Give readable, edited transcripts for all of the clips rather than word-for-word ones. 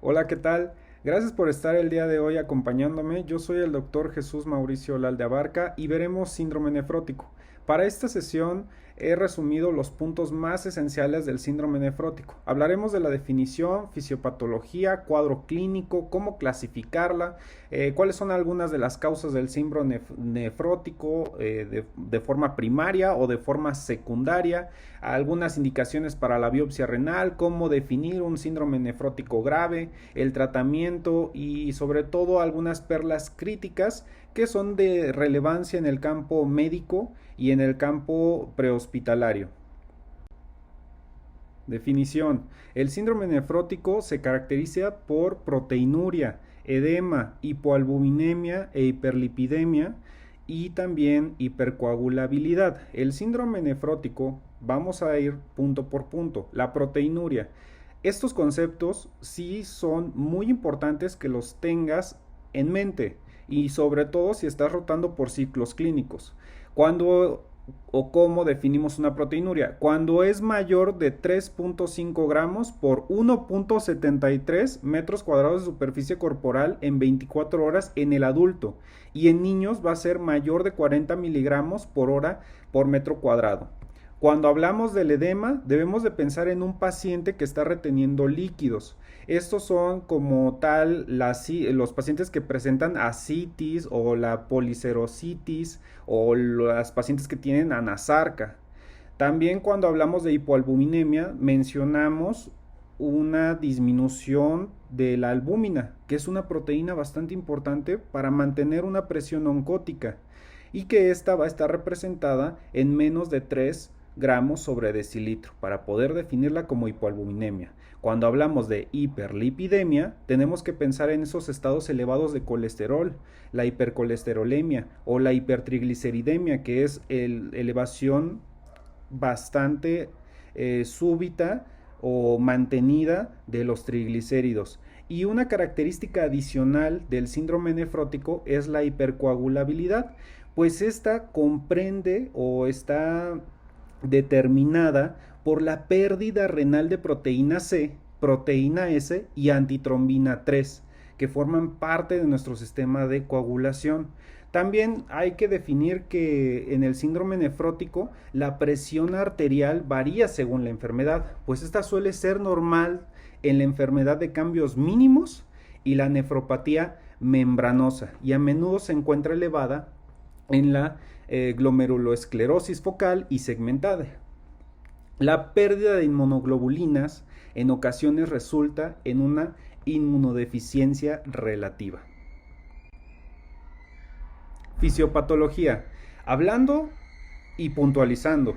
Hola, ¿qué tal? Gracias por estar el día de hoy acompañándome. Yo soy el doctor Jesús Mauricio Lalde Abarca y veremos síndrome nefrótico. Para esta sesión he resumido los puntos más esenciales del síndrome nefrótico. Hablaremos de la definición, fisiopatología, cuadro clínico, cómo clasificarla, cuáles son algunas de las causas del síndrome nefrótico de forma primaria o de forma secundaria, algunas indicaciones para la biopsia renal, cómo definir un síndrome nefrótico grave, el tratamiento y sobre todo algunas perlas críticas que son de relevancia en el campo médico y en el campo prehospitalario. Definición. El síndrome nefrótico se caracteriza por proteinuria, edema, hipoalbuminemia e hiperlipidemia y también hipercoagulabilidad. El síndrome nefrótico, vamos a ir punto por punto. La proteinuria. Estos conceptos sí son muy importantes que los tengas en mente y sobre todo si estás rotando por ciclos clínicos. Cuando o cómo definimos una proteinuria. Cuando es mayor de 3.5 gramos por 1.73 metros cuadrados de superficie corporal en 24 horas en el adulto y en niños va a ser mayor de 40 miligramos por hora por metro cuadrado. Cuando hablamos del edema, debemos de pensar en un paciente que está reteniendo líquidos. Estos son como tal los pacientes que presentan ascitis o la policerositis o las pacientes que tienen anasarca. También cuando hablamos de hipoalbuminemia mencionamos una disminución de la albúmina, que es una proteína bastante importante para mantener una presión oncótica y que esta va a estar representada en menos de 3 gramos sobre decilitro para poder definirla como hipoalbuminemia. Cuando hablamos de hiperlipidemia, tenemos que pensar en esos estados elevados de colesterol, la hipercolesterolemia o la hipertrigliceridemia, que es elevación bastante súbita o mantenida de los triglicéridos. Y una característica adicional del síndrome nefrótico es la hipercoagulabilidad, pues esta comprende o está determinada por la pérdida renal de proteína C, proteína S y antitrombina 3, que forman parte de nuestro sistema de coagulación. También hay que definir que en el síndrome nefrótico la presión arterial varía según la enfermedad, pues esta suele ser normal en la enfermedad de cambios mínimos y la nefropatía membranosa, y a menudo se encuentra elevada en la glomerulosclerosis focal y segmentada. La pérdida de inmunoglobulinas en ocasiones resulta en una inmunodeficiencia relativa. Fisiopatología. Hablando y puntualizando.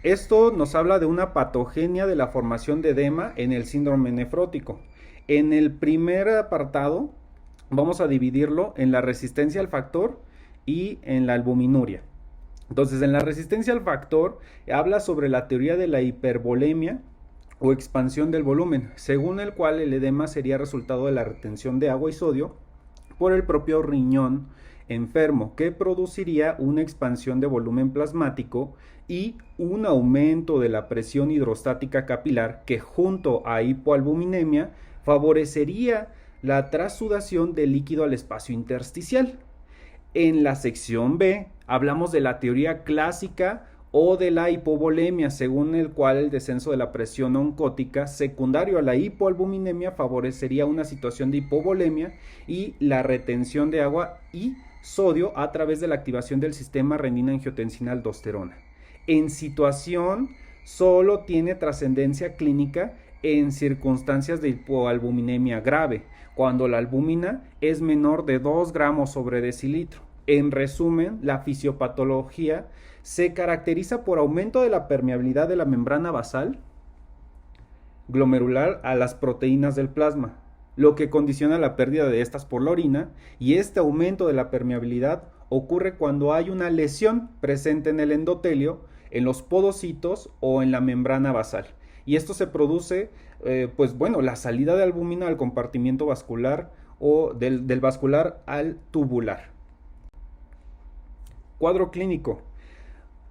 Esto nos habla de una patogenia de la formación de edema en el síndrome nefrótico. En el primer apartado vamos a dividirlo en la resistencia al factor y en la albuminuria. Entonces, en la resistencia al factor habla sobre la teoría de la hipervolemia o expansión del volumen, según el cual el edema sería resultado de la retención de agua y sodio por el propio riñón enfermo, que produciría una expansión de volumen plasmático y un aumento de la presión hidrostática capilar que junto a hipoalbuminemia favorecería la trasudación del líquido al espacio intersticial. En la sección B hablamos de la teoría clásica o de la hipovolemia, según el cual el descenso de la presión oncótica secundario a la hipoalbuminemia favorecería una situación de hipovolemia y la retención de agua y sodio a través de la activación del sistema renina-angiotensina-aldosterona. En situación solo tiene trascendencia clínica en circunstancias de hipoalbuminemia grave, cuando la albúmina es menor de 2 gramos sobre decilitro. En resumen, la fisiopatología se caracteriza por aumento de la permeabilidad de la membrana basal glomerular a las proteínas del plasma, lo que condiciona la pérdida de estas por la orina, y este aumento de la permeabilidad ocurre cuando hay una lesión presente en el endotelio, en los podocitos o en la membrana basal. Y esto se produce, la salida de albúmina al compartimiento vascular o del vascular al tubular. Cuadro clínico.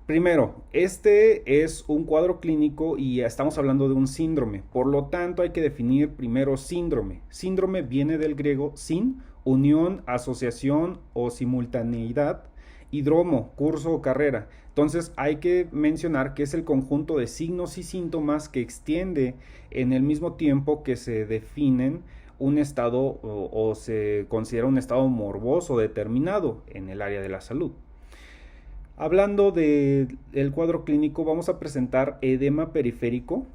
Primero, este es un cuadro clínico y estamos hablando de un síndrome. Por lo tanto, hay que definir primero síndrome. Síndrome viene del griego sin, unión, asociación o simultaneidad, y dromo, curso o carrera. Entonces, hay que mencionar que es el conjunto de signos y síntomas que extiende en el mismo tiempo que se definen un estado o se considera un estado morboso determinado en el área de la salud. Hablando del cuadro clínico, vamos a presentar edema periférico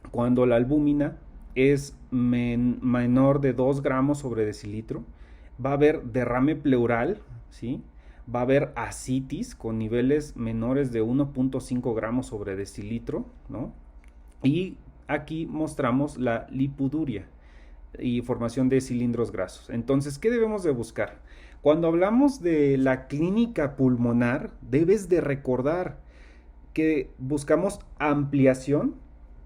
cuando la albúmina es menor de 2 gramos sobre decilitro. Va a haber derrame pleural, ¿sí? Va a haber ascitis con niveles menores de 1.5 gramos sobre decilitro, ¿no? Y aquí mostramos la lipuduria y formación de cilindros grasos. Entonces, ¿qué debemos de buscar? Cuando hablamos de la clínica pulmonar, debes de recordar que buscamos ampliación,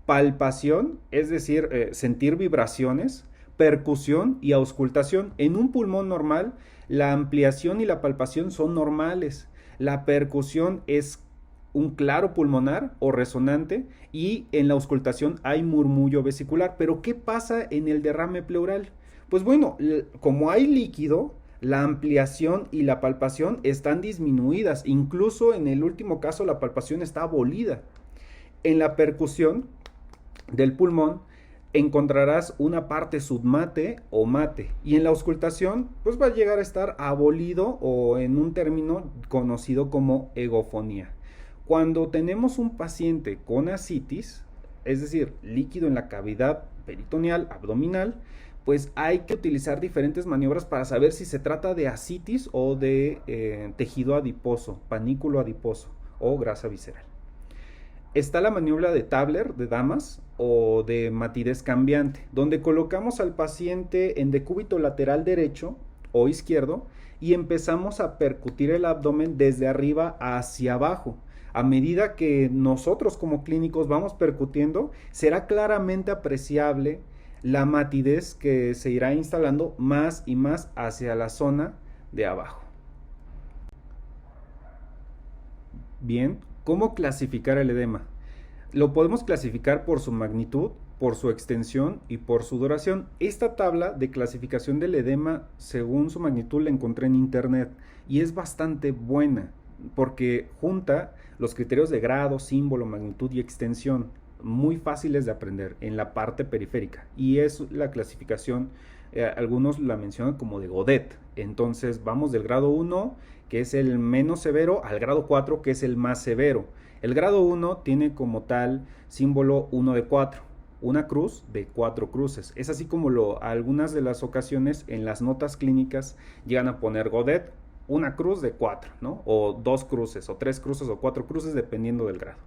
palpación, es decir, sentir vibraciones, percusión y auscultación. En un pulmón normal, la ampliación y la palpación son normales. La percusión es un claro pulmonar o resonante, y en la auscultación hay murmullo vesicular. Pero ¿qué pasa en el derrame pleural? Pues bueno, como hay líquido, la ampliación y la palpación están disminuidas. Incluso en el último caso la palpación está abolida. En la percusión del pulmón encontrarás una parte submate o mate, y en la auscultación pues va a llegar a estar abolido o en un término conocido como egofonía. Cuando tenemos un paciente con ascitis, es decir, líquido en la cavidad peritoneal abdominal, pues hay que utilizar diferentes maniobras para saber si se trata de ascitis o de tejido adiposo, panículo adiposo o grasa visceral. Está la maniobra de Tabler, de damas, o de matidez cambiante, donde colocamos al paciente en decúbito lateral derecho o izquierdo y empezamos a percutir el abdomen desde arriba hacia abajo. A medida que nosotros como clínicos vamos percutiendo, será claramente apreciable la matidez que se irá instalando más y más hacia la zona de abajo. Bien, ¿cómo clasificar el edema? Lo podemos clasificar por su magnitud, por su extensión y por su duración. Esta tabla de clasificación del edema según su magnitud la encontré en internet y es bastante buena porque junta los criterios de grado, símbolo, magnitud y extensión, muy fáciles de aprender en la parte periférica, y es la clasificación, algunos la mencionan como de Godet. Entonces vamos del grado 1, que es el menos severo, al grado 4, que es el más severo. El grado 1 tiene como tal símbolo 1 de 4, una cruz de 4 cruces. Es así como algunas de las ocasiones en las notas clínicas llegan a poner Godet, una cruz de 4, ¿no? O 2 cruces, o 3 cruces, o 4 cruces, dependiendo del grado.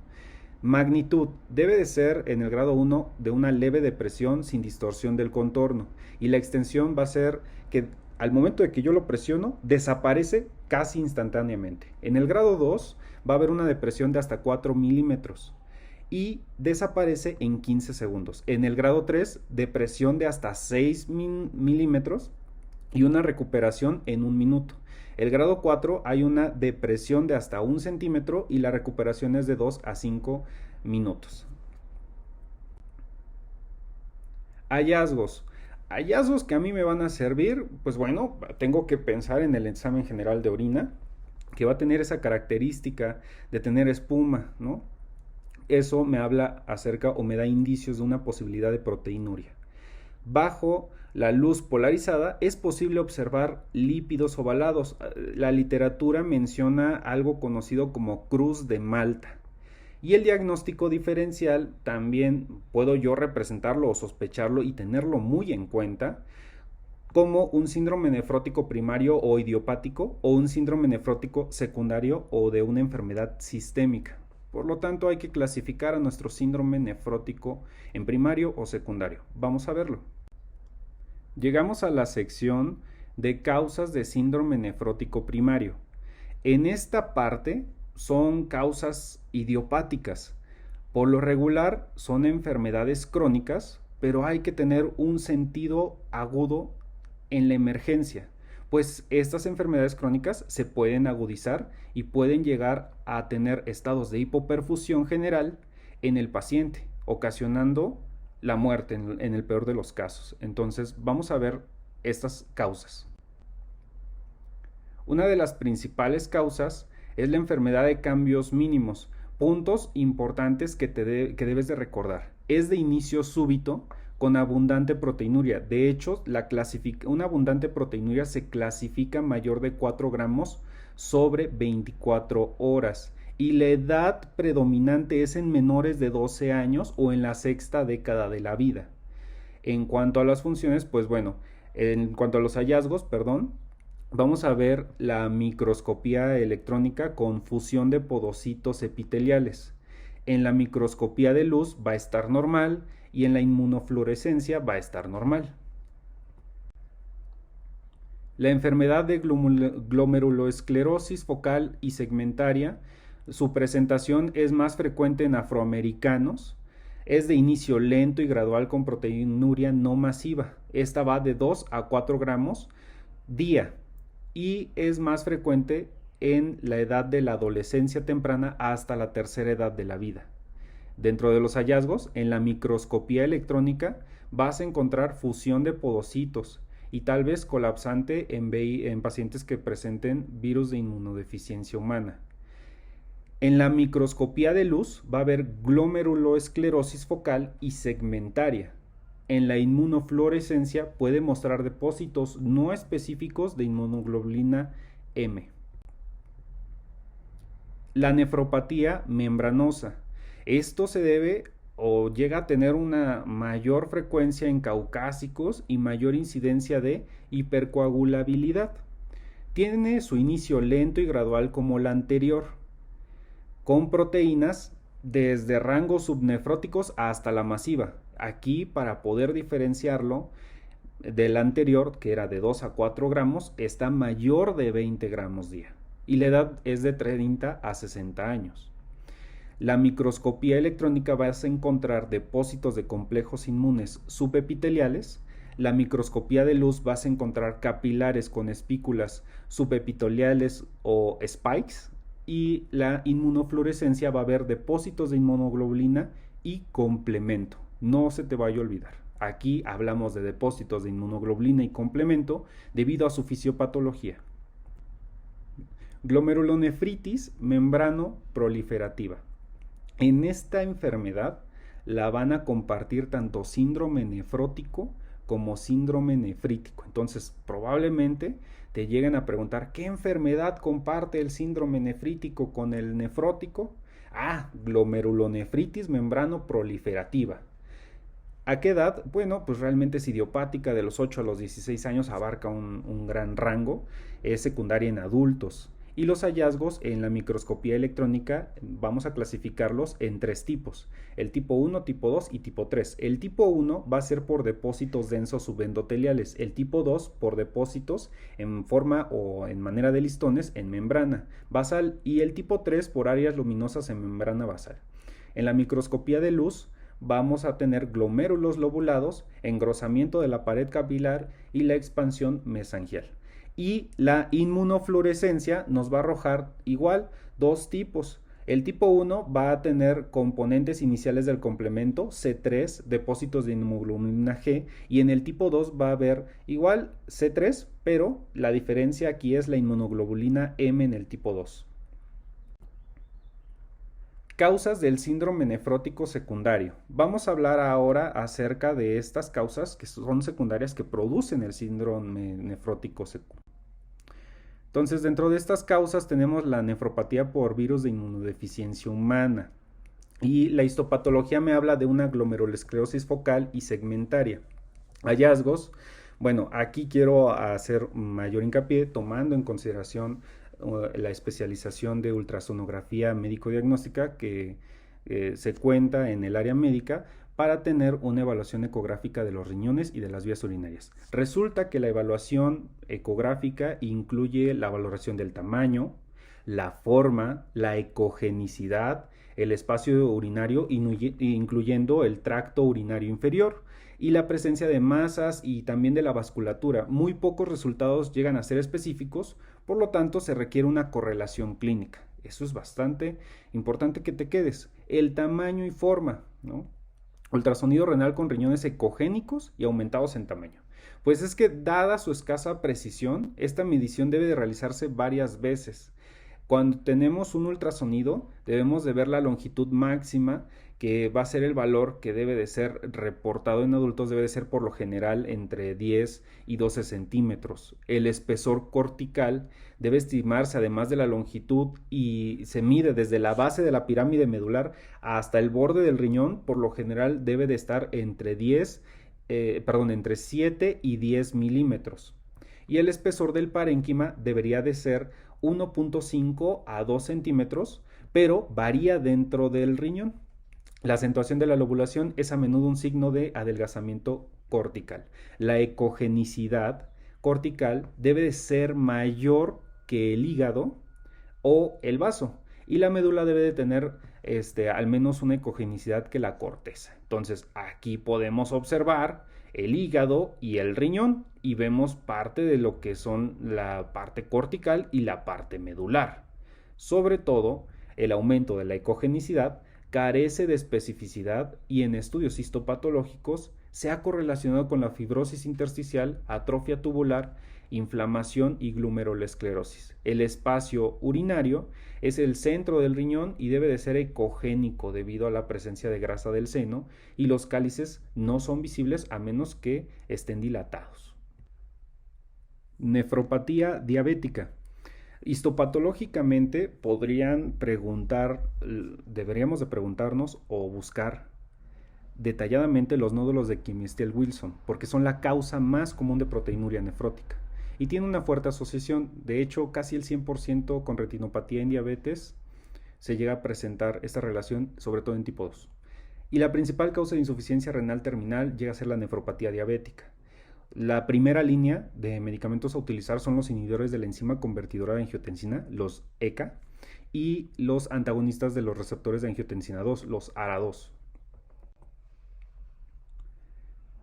Magnitud debe de ser en el grado 1 de una leve depresión sin distorsión del contorno, y la extensión va a ser que al momento de que yo lo presiono desaparece casi instantáneamente. En el grado 2 va a haber una depresión de hasta 4 milímetros y desaparece en 15 segundos. En el grado 3, depresión de hasta 6 milímetros y una recuperación en 1 minuto. El grado 4 hay una depresión de hasta 1 centímetro y la recuperación es de 2 a 5 minutos. Hallazgos. Hallazgos que a mí me van a servir, pues bueno, tengo que pensar en el examen general de orina, que va a tener esa característica de tener espuma, ¿no? Eso me habla acerca o me da indicios de una posibilidad de proteinuria. Bajo la luz polarizada es posible observar lípidos ovalados. La literatura menciona algo conocido como cruz de Malta. Y el diagnóstico diferencial también puedo yo representarlo o sospecharlo y tenerlo muy en cuenta como un síndrome nefrótico primario o idiopático, o un síndrome nefrótico secundario o de una enfermedad sistémica. Por lo tanto, hay que clasificar a nuestro síndrome nefrótico en primario o secundario. Vamos a verlo. Llegamos a la sección de causas de síndrome nefrótico primario. En esta parte son causas idiopáticas. Por lo regular son enfermedades crónicas, pero hay que tener un sentido agudo en la emergencia, pues estas enfermedades crónicas se pueden agudizar y pueden llegar a tener estados de hipoperfusión general en el paciente, ocasionando la muerte en el peor de los casos. Entonces vamos a ver estas causas. Una de las principales causas es la enfermedad de cambios mínimos. Puntos importantes que debes de recordar. Es de inicio súbito con abundante proteinuria. De hecho, una abundante proteinuria se clasifica mayor de 4 gramos sobre 24 horas. Y la edad predominante es en menores de 12 años o en la sexta década de la vida. En cuanto a las funciones, pues bueno, en cuanto a los hallazgos, perdón, vamos a ver la microscopía electrónica con fusión de podocitos epiteliales. En la microscopía de luz va a estar normal y en la inmunofluorescencia va a estar normal. La enfermedad de glomerulosclerosis focal y segmentaria, su presentación es más frecuente en afroamericanos, es de inicio lento y gradual con proteinuria no masiva. Esta va de 2 a 4 gramos día y es más frecuente en la edad de la adolescencia temprana hasta la tercera edad de la vida. Dentro de los hallazgos, en la microscopía electrónica vas a encontrar fusión de podocitos y tal vez colapsante en pacientes que presenten virus de inmunodeficiencia humana. En la microscopía de luz va a haber glomerulosclerosis focal y segmentaria. En la inmunofluorescencia puede mostrar depósitos no específicos de inmunoglobulina M. La nefropatía membranosa. Esto se debe o llega a tener una mayor frecuencia en caucásicos y mayor incidencia de hipercoagulabilidad. Tiene su inicio lento y gradual como la anterior, con proteínas desde rangos subnefróticos hasta la masiva. Aquí, para poder diferenciarlo del anterior, que era de 2 a 4 gramos, está mayor de 20 gramos día. Y la edad es de 30 a 60 años. La microscopía electrónica vas a encontrar depósitos de complejos inmunes subepiteliales. La microscopía de luz vas a encontrar capilares con espículas subepiteliales o spikes. Y la inmunofluorescencia va a haber depósitos de inmunoglobulina y complemento. No se te vaya a olvidar. Aquí hablamos de depósitos de inmunoglobulina y complemento debido a su fisiopatología. Glomerulonefritis membrano proliferativa. En esta enfermedad la van a compartir tanto síndrome nefrótico como síndrome nefrítico. Entonces, probablemente te lleguen a preguntar, ¿qué enfermedad comparte el síndrome nefrítico con el nefrótico? Glomerulonefritis membrano proliferativa. ¿A qué edad? Bueno, pues realmente es idiopática, de los 8 a los 16 años, abarca un gran rango, es secundaria en adultos. Y los hallazgos en la microscopía electrónica vamos a clasificarlos en 3 tipos, el tipo 1, tipo 2 y tipo 3. El tipo 1 va a ser por depósitos densos subendoteliales, el tipo 2 por depósitos en forma o en manera de listones en membrana basal y el tipo 3 por áreas luminosas en membrana basal. En la microscopía de luz vamos a tener glomérulos lobulados, engrosamiento de la pared capilar y la expansión mesangial. Y la inmunofluorescencia nos va a arrojar igual 2 tipos. El tipo 1 va a tener componentes iniciales del complemento C3, depósitos de inmunoglobulina G, y en el tipo 2 va a haber igual C3, pero la diferencia aquí es la inmunoglobulina M en el tipo 2. Causas del síndrome nefrótico secundario. Vamos a hablar ahora acerca de estas causas que son secundarias que producen el síndrome nefrótico secundario. Entonces, dentro de estas causas tenemos la nefropatía por virus de inmunodeficiencia humana y la histopatología me habla de una glomerulosclerosis focal y segmentaria. Hallazgos, bueno, aquí quiero hacer mayor hincapié tomando en consideración la especialización de ultrasonografía médico-diagnóstica que se cuenta en el área médica para tener una evaluación ecográfica de los riñones y de las vías urinarias. Resulta que la evaluación ecográfica incluye la valoración del tamaño, la forma, la ecogenicidad, el espacio urinario, incluyendo el tracto urinario inferior. y la presencia de masas y también de la vasculatura. Muy pocos resultados llegan a ser específicos, por lo tanto se requiere una correlación clínica. Eso es bastante importante que te quedes. El tamaño y forma, ¿no? Ultrasonido renal con riñones ecogénicos y aumentados en tamaño. Pues es que dada su escasa precisión, esta medición debe de realizarse varias veces. Cuando tenemos un ultrasonido, debemos de ver la longitud máxima, que va a ser el valor que debe de ser reportado en adultos, debe de ser por lo general entre 10 y 12 centímetros. El espesor cortical debe estimarse además de la longitud y se mide desde la base de la pirámide medular hasta el borde del riñón, por lo general debe de estar entre 7 y 10 milímetros. Y el espesor del parénquima debería de ser 1.5 a 2 centímetros, pero varía dentro del riñón. La acentuación de la lobulación es a menudo un signo de adelgazamiento cortical. La ecogenicidad cortical debe de ser mayor que el hígado o el vaso, y la médula debe de tener al menos una ecogenicidad que la corteza. Entonces aquí podemos observar el hígado y el riñón y vemos parte de lo que son la parte cortical y la parte medular. Sobre todo, el aumento de la ecogenicidad carece de especificidad y en estudios histopatológicos se ha correlacionado con la fibrosis intersticial, atrofia tubular, inflamación y glomerulosclerosis. El espacio urinario es el centro del riñón y debe de ser ecogénico debido a la presencia de grasa del seno, y los cálices no son visibles a menos que estén dilatados. Nefropatía diabética. Histopatológicamente deberíamos de preguntarnos o buscar detalladamente los nódulos de Kimmel-Wilson, porque son la causa más común de proteinuria nefrótica y tiene una fuerte asociación. De hecho, casi el 100% con retinopatía en diabetes se llega a presentar esta relación, sobre todo en tipo 2. Y la principal causa de insuficiencia renal terminal llega a ser la nefropatía diabética. La primera línea de medicamentos a utilizar son los inhibidores de la enzima convertidora de angiotensina, los ECA, y los antagonistas de los receptores de angiotensina 2, los ARA2.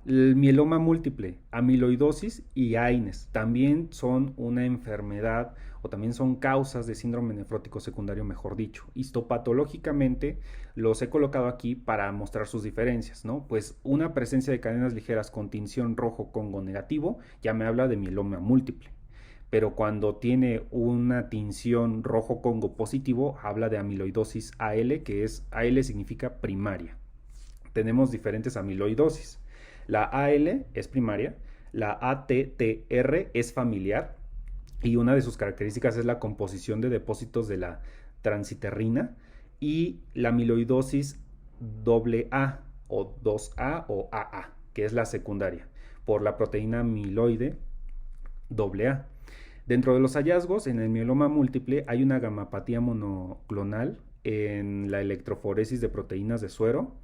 El mieloma múltiple, amiloidosis y AINES también son una enfermedad o también son causas de síndrome nefrótico secundario, mejor dicho. Histopatológicamente los he colocado aquí para mostrar sus diferencias, ¿no? Pues una presencia de cadenas ligeras con tinción rojo Congo negativo ya me habla de mieloma múltiple. Pero cuando tiene una tinción rojo Congo positivo, habla de amiloidosis AL, AL significa primaria. Tenemos diferentes amiloidosis. La AL es primaria, la ATTR es familiar y una de sus características es la composición de depósitos de la transiterrina, y la amiloidosis AA o 2A o AA, que es la secundaria, por la proteína amiloide AA. Dentro de los hallazgos, en el mieloma múltiple hay una gamapatía monoclonal en la electroforesis de proteínas de suero,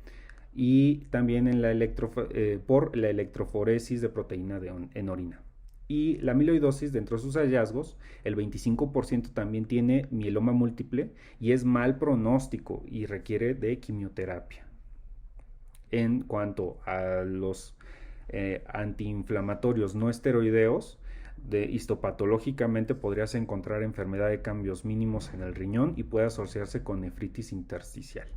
y también por la electroforesis de proteína en orina. Y la amiloidosis, dentro de sus hallazgos, el 25% también tiene mieloma múltiple y es mal pronóstico y requiere de quimioterapia. En cuanto a los antiinflamatorios no esteroideos, histopatológicamente podrías encontrar enfermedad de cambios mínimos en el riñón y puede asociarse con nefritis intersticial.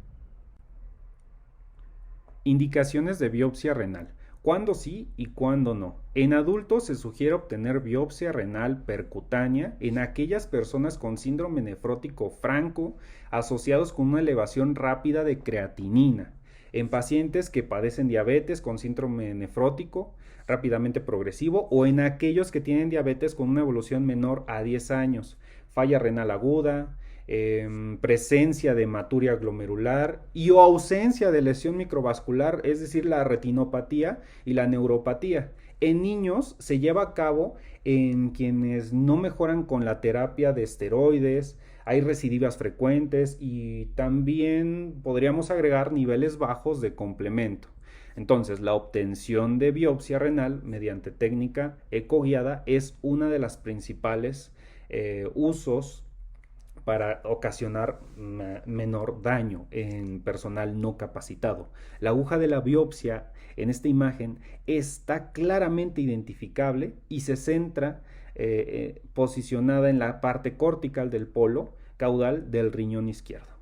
Indicaciones de biopsia renal. ¿Cuándo sí y cuándo no? En adultos se sugiere obtener biopsia renal percutánea en aquellas personas con síndrome nefrótico franco asociados con una elevación rápida de creatinina, en pacientes que padecen diabetes con síndrome nefrótico rápidamente progresivo, o en aquellos que tienen diabetes con una evolución menor a 10 años, falla renal aguda, presencia de hematuria glomerular y o ausencia de lesión microvascular, es decir, la retinopatía y la neuropatía. En niños se lleva a cabo en quienes no mejoran con la terapia de esteroides, hay recidivas frecuentes y también podríamos agregar niveles bajos de complemento. Entonces, la obtención de biopsia renal mediante técnica ecoguiada es una de las principales usos para ocasionar menor daño en personal no capacitado. La aguja de la biopsia en esta imagen está claramente identificable y se centra posicionada en la parte cortical del polo caudal del riñón izquierdo.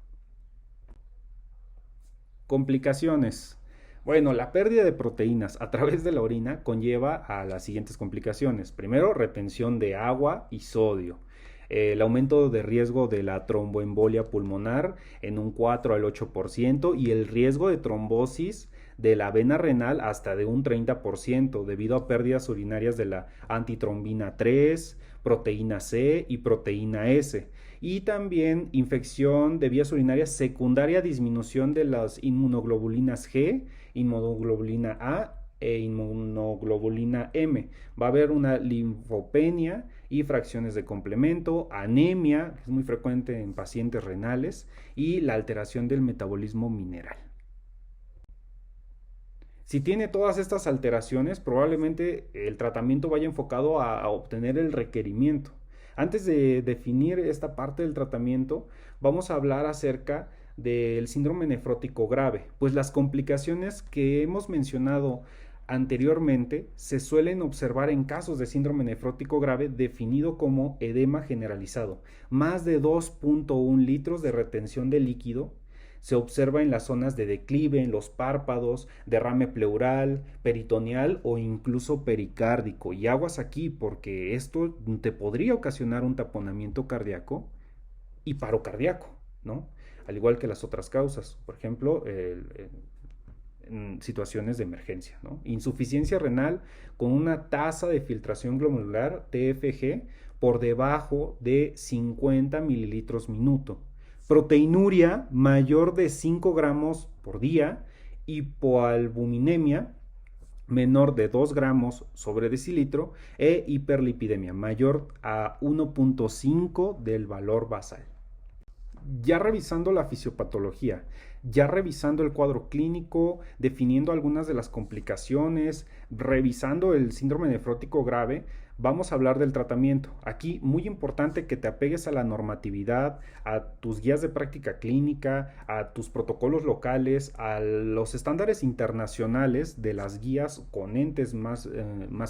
Complicaciones. Bueno, la pérdida de proteínas a través de la orina conlleva a las siguientes complicaciones. Primero, retención de agua y sodio. El aumento de riesgo de la tromboembolia pulmonar en un 4 al 8% y el riesgo de trombosis de la vena renal hasta de un 30% debido a pérdidas urinarias de la antitrombina 3, proteína C y proteína S. Y también infección de vías urinarias secundaria a disminución de las inmunoglobulinas G, inmunoglobulina A e inmunoglobulina M. Va a haber una linfopenia y fracciones de complemento, anemia, que es muy frecuente en pacientes renales, y la alteración del metabolismo mineral. Si tiene todas estas alteraciones, probablemente el tratamiento vaya enfocado a obtener el requerimiento. Antes de definir esta parte del tratamiento, vamos a hablar acerca del síndrome nefrótico grave, pues las complicaciones que hemos mencionado anteriormente se suelen observar en casos de síndrome nefrótico grave definido como edema generalizado, más de 2.1 litros de retención de líquido. Se observa en las zonas de declive, en los párpados, derrame pleural, peritoneal o incluso pericárdico. Y aguas aquí porque esto te podría ocasionar un taponamiento cardíaco y paro cardíaco, ¿no? Al igual que las otras causas, por ejemplo, en situaciones de emergencia, ¿no? Insuficiencia renal con una tasa de filtración glomerular TFG por debajo de 50 mililitros minuto. Proteinuria mayor de 5 gramos por día, hipoalbuminemia menor de 2 gramos sobre decilitro e hiperlipidemia mayor a 1.5 del valor basal. Ya revisando la fisiopatología, ya revisando el cuadro clínico, definiendo algunas de las complicaciones, revisando el síndrome nefrótico grave, vamos a hablar del tratamiento. Aquí muy importante que te apegues a la normatividad, a tus guías de práctica clínica, a tus protocolos locales, a los estándares internacionales de las guías con entes más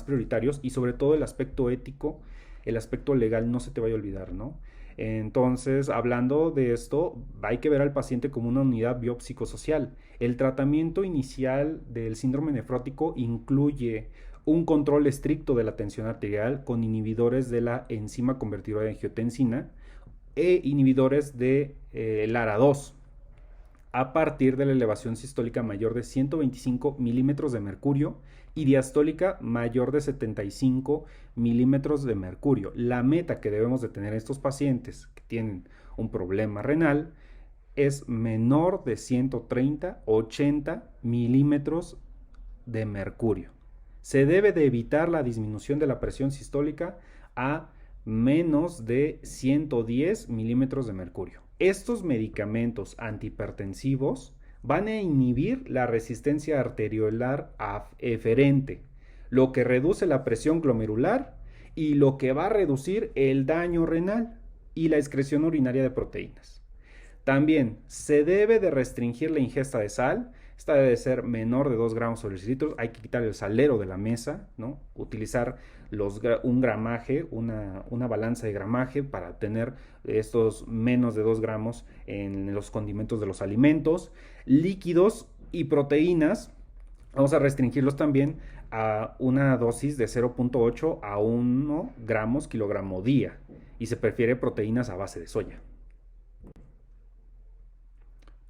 prioritarios y sobre todo el aspecto ético, el aspecto legal no se te vaya a olvidar, ¿no? Entonces, hablando de esto, hay que ver al paciente como una unidad biopsicosocial. El tratamiento inicial del síndrome nefrótico incluye un control estricto de la tensión arterial con inhibidores de la enzima convertidora de angiotensina e inhibidores de LARA2 a partir de la elevación sistólica mayor de 125 milímetros de mercurio y diastólica mayor de 75 milímetros de mercurio. La meta que debemos de tener estos pacientes que tienen un problema renal es menor de 130-80 milímetros de mercurio. Se debe de evitar la disminución de la presión sistólica a menos de 110 milímetros de mercurio. Estos medicamentos antihipertensivos van a inhibir la resistencia arteriolar eferente, lo que reduce la presión glomerular y lo que va a reducir el daño renal y la excreción urinaria de proteínas. También se debe de restringir la ingesta de sal. Esta debe ser menor de 2 gramos sobre litros. Hay que quitar el salero de la mesa, ¿no? Utilizar un gramaje, una balanza de gramaje para tener estos menos de 2 gramos en los condimentos de los alimentos. Líquidos y proteínas, vamos a restringirlos también a una dosis de 0.8 a 1 gramos kilogramo día. Y se prefiere proteínas a base de soya.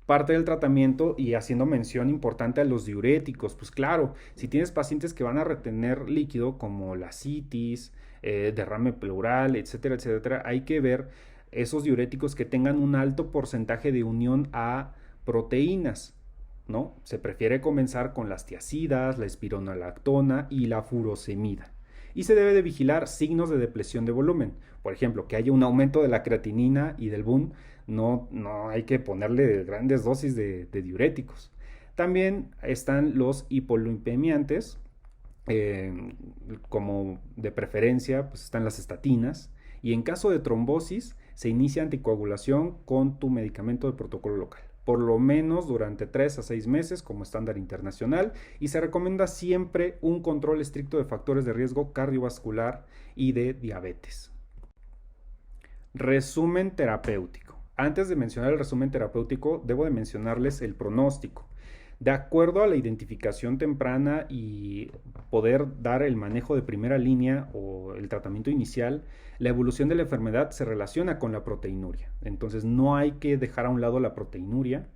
Parte del tratamiento y haciendo mención importante a los diuréticos, pues claro, si tienes pacientes que van a retener líquido como la citis, derrame pleural, etcétera, etcétera, hay que ver esos diuréticos que tengan un alto porcentaje de unión a proteínas, ¿no? Se prefiere comenzar con las tiazidas, la espironolactona y la furosemida. Y se debe de vigilar signos de depresión de volumen. Por ejemplo, que haya un aumento de la creatinina y del BUN, no hay que ponerle grandes dosis de diuréticos. También están los hipolipemiantes, como de preferencia pues están las estatinas. Y en caso de trombosis, se inicia anticoagulación con tu medicamento de protocolo local. por lo menos durante 3 a 6 meses como estándar internacional, y se recomienda siempre un control estricto de factores de riesgo cardiovascular y de diabetes. Resumen terapéutico. Antes de mencionar el resumen terapéutico, debo de mencionarles el pronóstico. De acuerdo a la identificación temprana y poder dar el manejo de primera línea o el tratamiento inicial, la evolución de la enfermedad se relaciona con la proteinuria. Entonces no hay que dejar a un lado la proteinuria,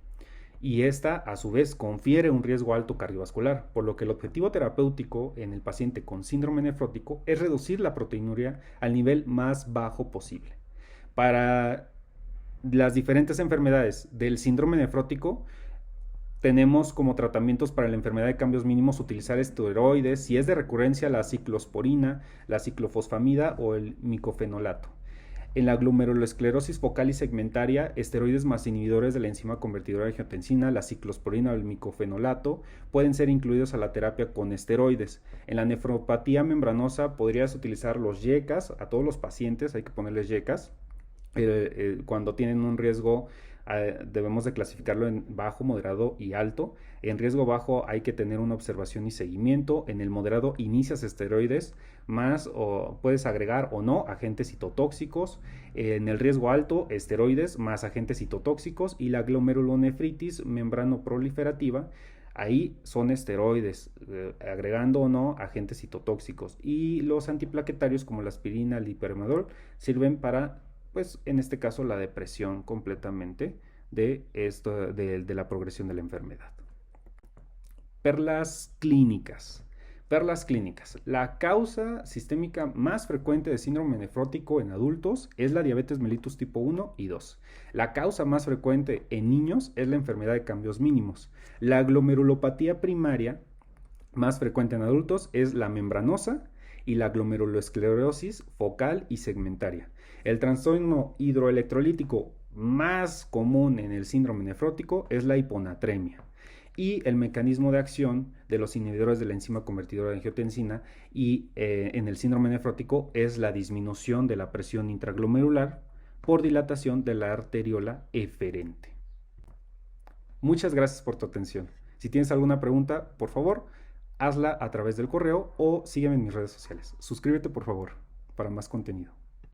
y esta a su vez confiere un riesgo alto cardiovascular, por lo que el objetivo terapéutico en el paciente con síndrome nefrótico es reducir la proteinuria al nivel más bajo posible. Para las diferentes enfermedades del síndrome nefrótico, tenemos como tratamientos para la enfermedad de cambios mínimos utilizar esteroides, si es de recurrencia la ciclosporina, la ciclofosfamida o el micofenolato. En la glomerulosclerosis focal y segmentaria, esteroides más inhibidores de la enzima convertidora de angiotensina, la ciclosporina o el micofenolato, pueden ser incluidos a la terapia con esteroides. En la nefropatía membranosa podrías utilizar los YECAS, a todos los pacientes hay que ponerles YECAS. Cuando tienen un riesgo, debemos de clasificarlo en bajo, moderado y alto. En riesgo bajo hay que tener una observación y seguimiento. En el moderado inicias esteroides más o puedes agregar o no agentes citotóxicos. En el riesgo alto, esteroides más agentes citotóxicos. Y la glomerulonefritis membranoproliferativa, ahí son esteroides, agregando o no agentes citotóxicos. Y los antiplaquetarios como la aspirina, el diperimadol, sirven para, pues en este caso, la depresión completamente de la progresión de la enfermedad. Perlas clínicas. Perlas clínicas. La causa sistémica más frecuente de síndrome nefrótico en adultos es la diabetes mellitus tipo 1 y 2. La causa más frecuente en niños es la enfermedad de cambios mínimos. La glomerulopatía primaria más frecuente en adultos es la membranosa y la glomerulosclerosis focal y segmentaria. El trastorno hidroelectrolítico más común en el síndrome nefrótico es la hiponatremia. Y el mecanismo de acción de los inhibidores de la enzima convertidora de angiotensina en el síndrome nefrótico es la disminución de la presión intraglomerular por dilatación de la arteriola eferente. Muchas gracias por tu atención. Si tienes alguna pregunta, por favor, hazla a través del correo o sígueme en mis redes sociales. Suscríbete, por favor, para más contenido.